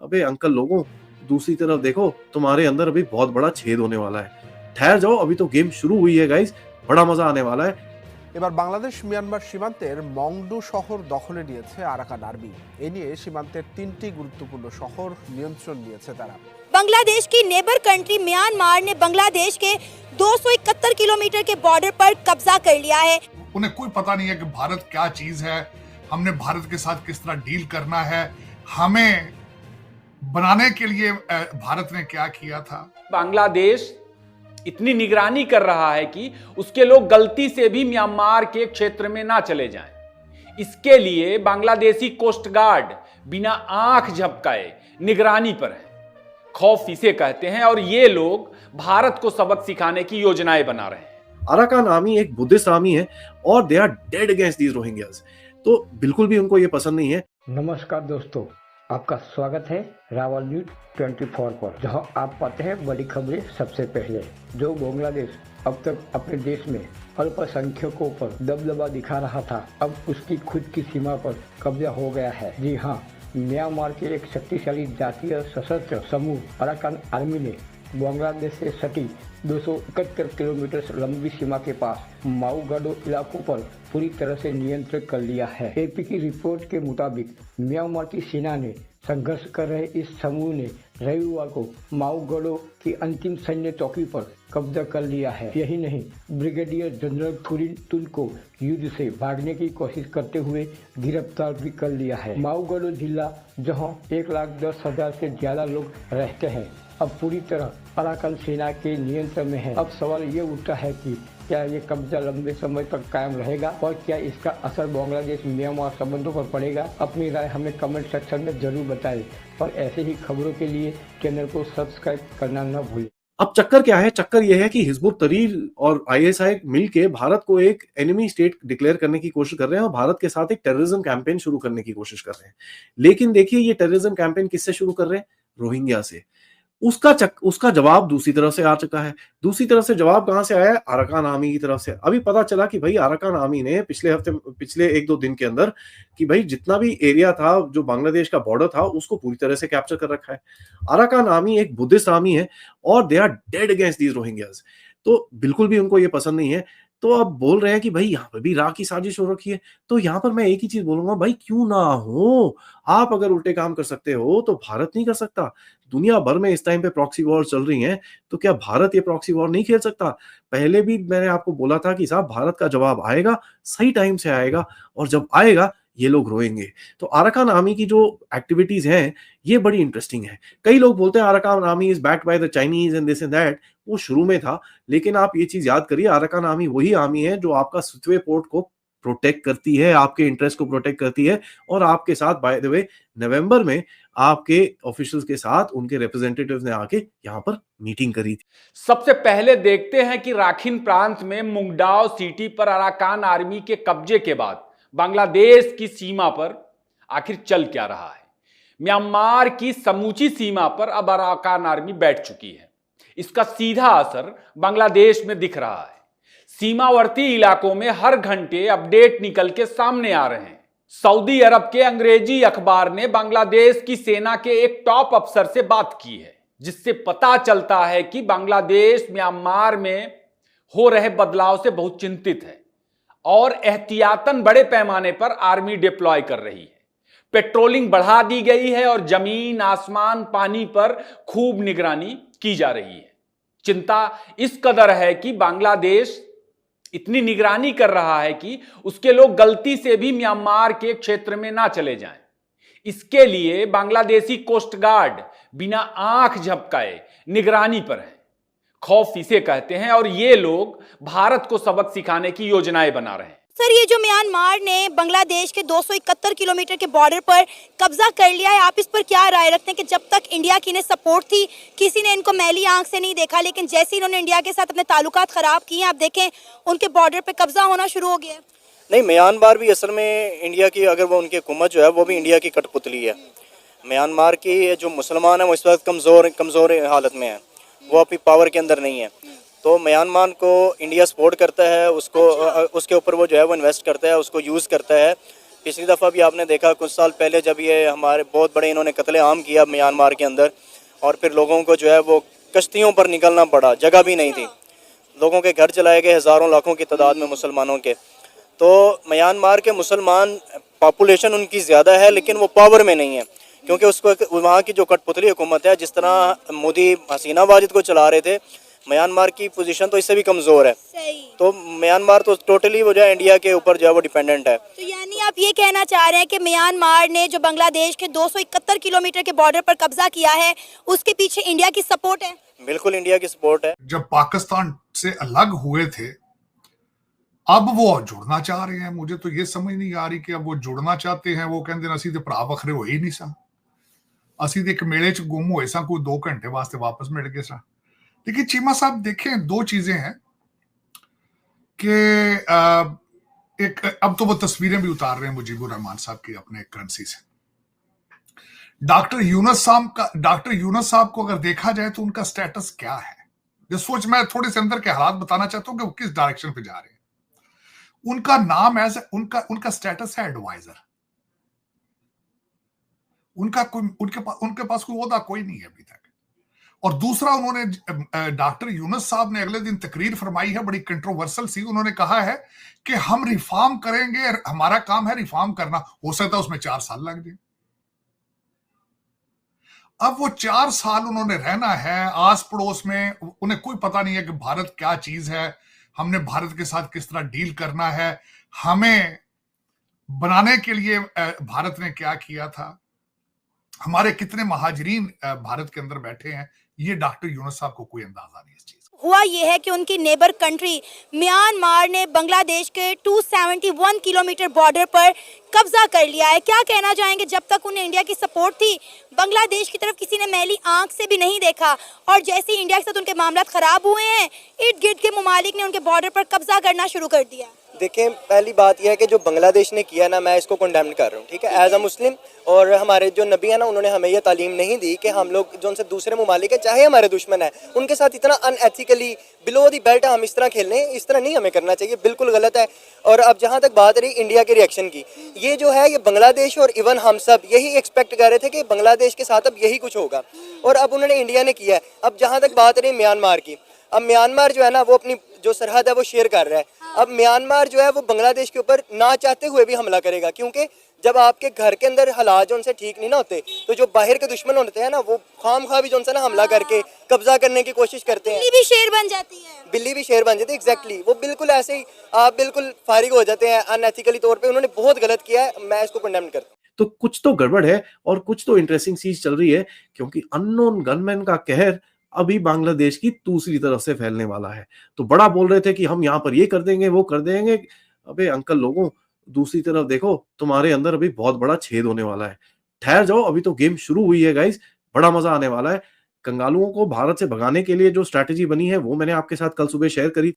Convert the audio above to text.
अबे अंकल लोगों, दूसरी तरफ देखो, तुम्हारे अंदर अभी बहुत बड़ा छेद होने वाला है। ठहर जाओ, अभी तो गेम शुरू हुई है गाइस, बड़ा मजा आने वाला है। এবার বাংলাদেশ মিয়ানমার সীমান্তের মংডু শহর দখলে নিয়েছে আরাকান আর্মি। এ নিয়ে সীমান্তের 3টি গুরুত্বপূর্ণ শহর নিয়ন্ত্রণ নিয়েছে তারা। बांग्लादेश की नेबर कंट्री म्यांमार ने बांग्लादेश के 271 किलोमीटर के बॉर्डर पर कब्जा कर लिया है। उन्हें कोई पता नहीं है कि भारत क्या चीज है, हमने भारत के साथ किस तरह डील करना है, हमें बनाने के लिए भारत ने क्या किया था। बांग्लादेश इतनी निगरानी कर रहा है कि उसके लोग गलती से भी म्यांमार के क्षेत्र में ना चले जाएं। इसके लिए बांग्लादेशी कोस्ट गार्ड बिना आंख झपकाए निगरानी पर है। खौफ इसे कहते हैं और ये लोग भारत को सबक सिखाने की योजनाएं बना रहे हैं। अराकान आर्मी एक बुद्धिस्ट आर्मी है और they are dead against these Rohingyas, तो बिल्कुल भी उनको ये पसंद नहीं है। नमस्कार दोस्तों, आपका स्वागत है रावल न्यूज 24 पर, जहां आप पाते हैं बड़ी खबरें सबसे पहले। जो बांग्लादेश अब तक अपने देश में अल्पसंख्यकों पर दबदबा दिखा रहा था, अब उसकी खुद की सीमा पर कब्जा हो गया है। जी हाँ, म्यांमार के एक शक्तिशाली जातीय सशस्त्र समूह अराकान आर्मी ने बांग्लादेश से सटी 271 किलोमीटर लंबी सीमा के पास माऊगाडो इलाकों पर पूरी तरह से नियंत्रण कर लिया है। एपी की रिपोर्ट के मुताबिक म्यांमार की सेना ने संघर्ष कर रहे इस समूह ने रविवार को माऊगाडो की अंतिम सैन्य चौकी पर कब्जा कर लिया है। यही नहीं, ब्रिगेडियर जनरल थुरिन तुन को युद्ध से भागने की कोशिश करते हुए गिरफ्तार भी कर लिया है। माऊगाडो जिला, जहां 1,10,000 से ज्यादा लोग रहते हैं, अब पूरी तरह अराकान सेना के नियंत्रण में है। अब सवाल ये उठता है कि क्या ये कब्जा लंबे समय तक कायम रहेगा और क्या इसका असर बांग्लादेश म्यांमार संबंधों पर पड़ेगा? अपनी राय हमें कमेंट सेक्शन में जरूर बताएं और ऐसे ही खबरों के लिए चैनल को सब्सक्राइब करना न भूलें। अब चक्कर क्या है? चक्कर यह है कि हिजबुत तहरीर और आईएसआई मिलके भारत को एक एनिमी स्टेट डिक्लेयर करने की कोशिश कर रहे हैं और भारत के साथ एक टेररिज्म कैंपेन शुरू करने की कोशिश कर रहे हैं। लेकिन देखिए, ये टेररिज्म कैंपेन किससे शुरू कर रहे हैं? रोहिंग्या से। उसका जवाब दूसरी तरफ से आ चुका है। दूसरी तरफ से जवाब कहां से आया है? अराकान आर्मी की तरफ से। अभी पता चला कि भाई अराकान आर्मी ने पिछले 1-2 दिन के अंदर कि भाई जितना भी एरिया था, जो बांग्लादेश का बॉर्डर था, उसको पूरी तरह से कैप्चर कर रखा है। अराकान आर्मी एक बुद्धिस्ट आर्मी है और they are dead against these Rohingyas, तो बिल्कुल भी उनको ये पसंद नहीं है। तो अब बोल रहे हैं कि भाई यहाँ पर भी राह की साजिश हो रखी है। तो यहाँ पर मैं एक ही चीज बोलूंगा, भाई क्यों ना हो, आप अगर उल्टे काम कर सकते हो तो भारत नहीं कर सकता? दुनिया भर में इस टाइम पे प्रॉक्सी वॉर चल रही हैं, तो क्या भारत ये प्रॉक्सी वॉर नहीं खेल सकता? पहले भी मैंने आपको बोला था कि साहब, भारत का जवाब आएगा, सही टाइम से आएगा, और जब आएगा ये लोग रोएंगे। तो अराकान आर्मी की जो एक्टिविटीज हैं ये बड़ी इंटरेस्टिंग है। कई लोग बोलते हैं Arakan army is backed by the Chinese and this and that. वो शुरू में था, लेकिन आप ये चीज याद करिए, अराकान आर्मी वही आर्मी है जो आपका सुतवे पोर्ट को प्रोटेक्ट करती है, आपके इंटरेस्ट को प्रोटेक्ट करती है, और आपके साथ बाय द वे नवंबर में आपके ऑफिशियल्स के साथ उनके रिप्रेजेंटेटिव्स ने आके यहाँ पर मीटिंग करी थी। सबसे पहले देखते हैं कि राखीन प्रांत में मुंगडाओ सिटी पर अराकान आर्मी के कब्जे के बाद बांग्लादेश की सीमा पर आखिर चल क्या रहा है। म्यांमार की समूची सीमा पर अब अराकान आर्मी बैठ चुकी है। इसका सीधा असर बांग्लादेश में दिख रहा है। सीमावर्ती इलाकों में हर घंटे अपडेट निकल के सामने आ रहे हैं। सऊदी अरब के अंग्रेजी अखबार ने बांग्लादेश की सेना के एक टॉप अफसर से बात की है, जिससे पता चलता है कि बांग्लादेश म्यांमार में हो रहे बदलाव से बहुत चिंतित है और एहतियातन बड़े पैमाने पर आर्मी डिप्लॉय कर रही है। पेट्रोलिंग बढ़ा दी गई है और जमीन, आसमान, पानी पर खूब निगरानी की जा रही है। चिंता इस कदर है कि बांग्लादेश इतनी निगरानी कर रहा है कि उसके लोग गलती से भी म्यांमार के क्षेत्र में ना चले जाएं। इसके लिए बांग्लादेशी कोस्ट गार्ड बिना आंख झपकाए निगरानी पर है। खौफ इसे कहते हैं और ये लोग भारत को सबक सिखाने की योजनाएं बना रहे हैं। सर, ये जो म्यांमार ने बांग्लादेश के 271 किलोमीटर के बॉर्डर पर कब्जा कर लिया है, आप इस पर क्या राय रखते हैं कि जब तक इंडिया की इन्हें सपोर्ट थी, किसी ने इनको मैली आंख से नहीं देखा, लेकिन जैसे इन्होंने इंडिया के साथ अपने ताल्लुकात खराब किए, आप देखें उनके बॉर्डर पे कब्जा होना शुरू हो गया है। नहीं, म्यांमार भी असल में इंडिया की, अगर वो उनकी हुकूमत जो है वो भी इंडिया की कठपुतली है। म्यांमार की जो मुसलमान है वो इस वक्त कमज़ोर हालत में है, वो अपनी पावर के अंदर नहीं है। तो म्यांमार को इंडिया सपोर्ट करता है, उसको उसके ऊपर वो जो है वो इन्वेस्ट करता है, उसको यूज़ करता है पिछली दफ़ा भी आपने देखा कुछ साल पहले जब ये हमारे बहुत बड़े इन्होंने कत्लेआम किया म्यांमार के अंदर, और फिर लोगों को जो है वो कश्तियों पर निकलना पड़ा, जगह भी नहीं थी, लोगों के घर जलाए गए हज़ारों लाखों की तादाद में मुसलमानों के। तो म्यांमार के मुसलमान पॉपुलेशन उनकी ज़्यादा है लेकिन वो पावर में नहीं है, क्योंकि उसको वहाँ की जो कठपुतली हुकूमत है, जिस तरह मोदी हसीना वाजिद को चला रहे थे, म्यांमार की पोजीशन तो इससे भी कमज़ोर है। सही। तो म्यांमार तो टोटली वो जो है इंडिया के ऊपर जो है वो डिपेंडेंट है। तो यानी आप ये कहना चाह रहे हैं कि म्यांमार ने जो बांग्लादेश के 271 किलोमीटर के बॉर्डर पर कब्जा किया है, उसके पीछे इंडिया की सपोर्ट है? बिल्कुल इंडिया की सपोर्ट है। जब पाकिस्तान से अलग हुए थे, अब वो जुड़ना चाह रहे हैं। मुझे तो ये समझ नहीं आ रही कि अब वो जुड़ना चाहते हैं। वो कहते हैं असी तो भरा वखरे हो ही नहीं सा, असी तो एक मेले च गुम हुए सा, कोई 2 घंटे वास्ते वापस मिल गए सा। देखिए चीमा साहब, देखें 2 चीजें हैं कि एक अब तो वो तस्वीरें भी उतार रहे हैं मुजीबुर रहमान साहब की अपने करेंसी से। डॉक्टर यूनुस साहब को अगर देखा जाए तो उनका स्टेटस क्या है, जो सोच, मैं थोड़े से अंदर के हालात बताना चाहता हूं कि वो किस डायरेक्शन पे जा रहे हैं। उनका नाम उनका स्टेटस है एडवाइजर। उनके पास कोई ओहदा कोई नहीं है अभी तक। और दूसरा, उन्होंने डॉक्टर यूनुस साहब ने अगले दिन तकरीर फरमाई है, बड़ी कंट्रोवर्सल सी। उन्होंने कहा है कि हम रिफॉर्म करेंगे, हमारा काम है रिफॉर्म करना, हो सकता है उसमें 4 साल लग जाए। अब वो 4 साल उन्होंने रहना है आस पड़ोस में, उन्हें कोई पता नहीं है कि भारत क्या चीज है, हमने भारत के साथ किस तरह डील करना है, हमें बनाने के लिए भारत ने क्या किया था, हमारे कितने महाजरीन भारत के अंदर बैठे हैं, ये डॉक्टर यूनुस साहब को कोई अंदाजा नहीं इस चीज। हुआ ये है कि उनकी नेबर कंट्री म्यांमार ने बांग्लादेश के 271 किलोमीटर बॉर्डर पर कब्जा कर लिया है। क्या कहना चाहेंगे, जब तक उन्हें इंडिया की सपोर्ट थी, बांग्लादेश की तरफ किसी ने मैली आंख से भी नहीं देखा, और जैसे ही इंडिया के साथ उनके मामला खराब हुए हैं, इर्द गिर्द के ममालिक ने उनके बॉर्डर पर कब्जा करना शुरू कर दिया। देखें, पहली बात यह है कि जो बांग्लादेश ने किया ना, मैं इसको कंडेम कर रहा हूँ, ठीक है, एज अ मुस्लिम। और हमारे जो नबी है ना, उन्होंने हमें यह तालीम नहीं दी कि हम लोग जो उनसे दूसरे ममालिक है, चाहे हमारे दुश्मन है, उनके साथ इतना अनएथिकली बिलो दी बेल्ट हम इस तरह खेलने, इस तरह नहीं हमें करना चाहिए, बिल्कुल गलत है। और अब जहाँ तक बात रही इंडिया के रिएक्शन की, ये जो है ये बांग्लादेश और इवन हम सब यही एक्सपेक्ट कर रहे थे कि बांग्लादेश के साथ अब यही कुछ होगा, और अब उन्होंने इंडिया ने किया है। अब जहाँ तक बात रही म्यांमार की, अब म्यांमार जो है ना वो अपनी जो सरहद है वो शेयर कर रहा है। अब म्यांमार जो है वो बांग्लादेश के ऊपर ना चाहते हुए भी हमला करेगा, क्योंकि जब आपके घर के अंदर हालात जो उनसे ठीक नहीं ना होते, तो जो बाहर के दुश्मन होते हैं ना, वो खामखा भी जो उनसे ना हमला करके कब्जा करने की कोशिश करते हैं। बिल्ली भी शेर बन जाती है। बिल्ली भी शेर बन जाती है, एग्जैक्टली। वो बिल्कुल ऐसे ही आप बिल्कुल फारिग हो जाते हैं अनएथिकली तौर पे। उन्होंने बहुत गलत किया है, मैं इसको कंडेम करता हूँ। तो कुछ तो गड़बड़ है और कुछ तो इंटरेस्टिंग चीज चल रही है, क्योंकि अननोन गनमैन का कहर अभी बांग्लादेश की दूसरी तरफ से फैलने वाला है। तो बड़ा बोल रहे थे कि हम यहाँ पर ये कर देंगे, वो कर देंगे। अबे अंकल लोगों, दूसरी तरफ देखो, तुम्हारे अंदर अभी बहुत बड़ा छेद होने वाला है। ठहर जाओ, अभी तो गेम शुरू हुई है गाइस, बड़ा मजा आने वाला है। कंगालुओं को भारत से भगाने के लिए जो स्ट्रैटेजी बनी है वो मैंने आपके साथ कल सुबह शेयर करी।